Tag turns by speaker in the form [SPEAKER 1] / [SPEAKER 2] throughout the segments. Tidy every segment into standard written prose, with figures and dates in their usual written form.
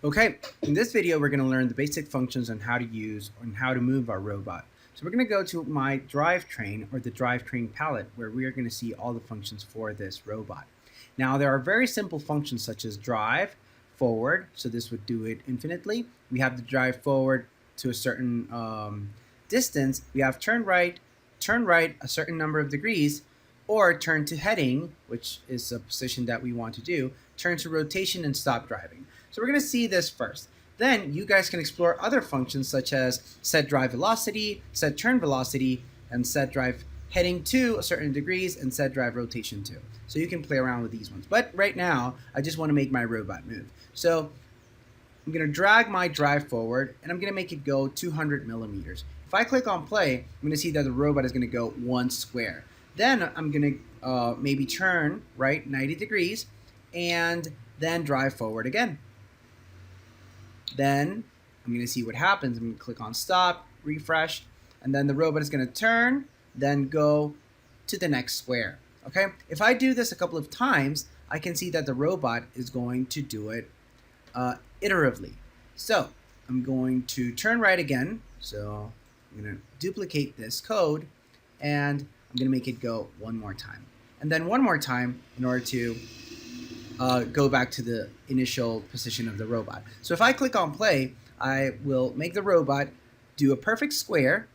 [SPEAKER 1] Okay, in this video we're going to learn the basic functions on how to use and how to move our robot. So we're going to go to my drivetrain or the drivetrain palette where we are going to see all the functions for this robot. Now there are very simple functions such as drive, forward, so this would do it infinitely. We have the drive forward to a certain distance. We have turn right a certain number of degrees, or turn to heading, which is a position that we want to do, turn to rotation and stop driving. So we're going to see this first. Then you guys can explore other functions such as set drive velocity, set turn velocity, and set drive heading to a certain degrees, and set drive rotation to. So you can play around with these ones. But right now, I just want to make my robot move. So I'm going to drag my drive forward, and I'm going to make it go 200 millimeters. If I click on play, I'm going to see that the robot is going to go 1 square. Then I'm going to maybe turn right 90 degrees, and then drive forward again. Then I'm going to see what happens. I'm going to click on stop, refresh, and then the robot is going to turn, then go to the next square. Okay, if I do this a couple of times, I can see that the robot is going to do it iteratively. So I'm going to turn right again. So I'm going to duplicate this code, and I'm going to make it go one more time. And then one more time in order to go back to the initial position of the robot. So if I click on play, I will make the robot do a perfect square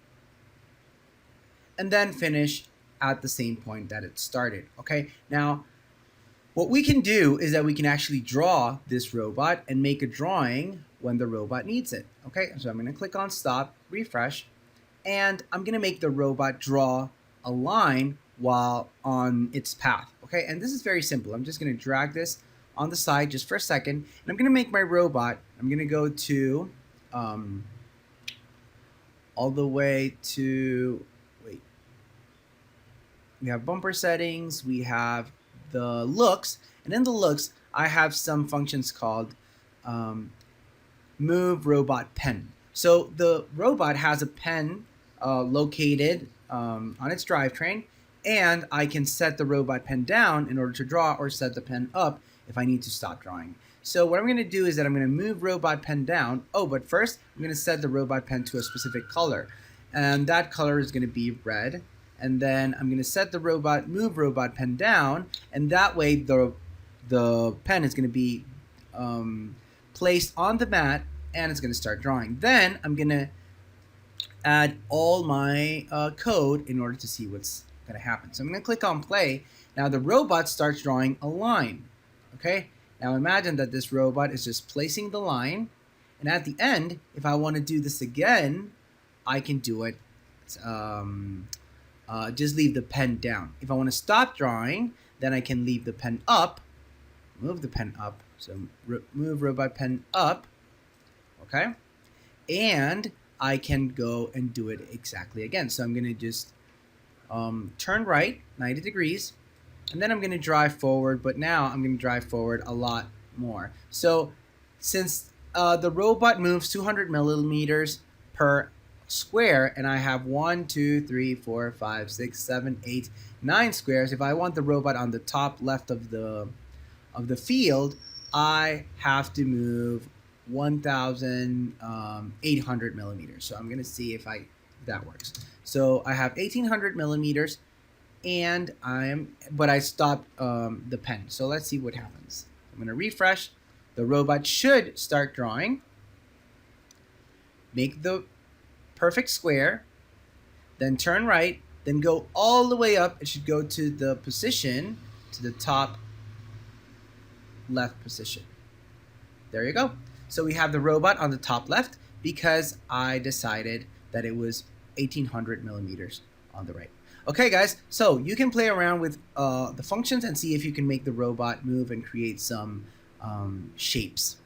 [SPEAKER 1] and then finish at the same point that it started. Okay, now what we can do is that we can actually draw this robot and make a drawing when the robot needs it. Okay, so I'm going to click on stop, refresh, and I'm going to make the robot draw a line while on its path. Okay, and this is very simple. I'm just going to drag this on the side just for a second, and I'm going to make my robot. I'm going to go to all the way to, wait, we have bumper settings, we have the looks, and in the looks I have some functions called move robot pen. So the robot has a pen located on its drivetrain, and I can set the robot pen down in order to draw, or set the pen up if I need to stop drawing. So what I'm going to do is that I'm going to move robot pen down. Oh, but first I'm going to set the robot pen to a specific color, and that color is going to be red. And then I'm going to set the move robot pen down, and that way the pen is going to be placed on the mat, and it's going to start drawing. Then I'm going to add all my code in order to see what's going to happen. So I'm going to click on play. Now the robot starts drawing a line. Okay, now imagine that this robot is just placing the line, and at the end, if I want to do this again, I can do it. Just leave the pen down. If I want to stop drawing, then I can leave the pen up, move the pen up. So move robot pen up, okay? And I can go and do it exactly again. So I'm going to just turn right 90 degrees, and then I'm going to drive forward, but now I'm going to drive forward a lot more. So since the robot moves 200 millimeters per square, and I have 1, 2, 3, 4, 5, 6, 7, 8, 9 squares. If I want the robot on the top left of the field, I have to move 1,800 millimeters. So I'm going to see if that works. So I have 1,800 millimeters, and but I stopped the pen. So let's see what happens. I'm going to refresh. The robot should start drawing. Make the perfect square, then turn right, then go all the way up. It should go to the position, to the top left position. There you go. So we have the robot on the top left because I decided that it was 1,800 millimeters on the right. Okay, guys, so you can play around with the functions and see if you can make the robot move and create some shapes.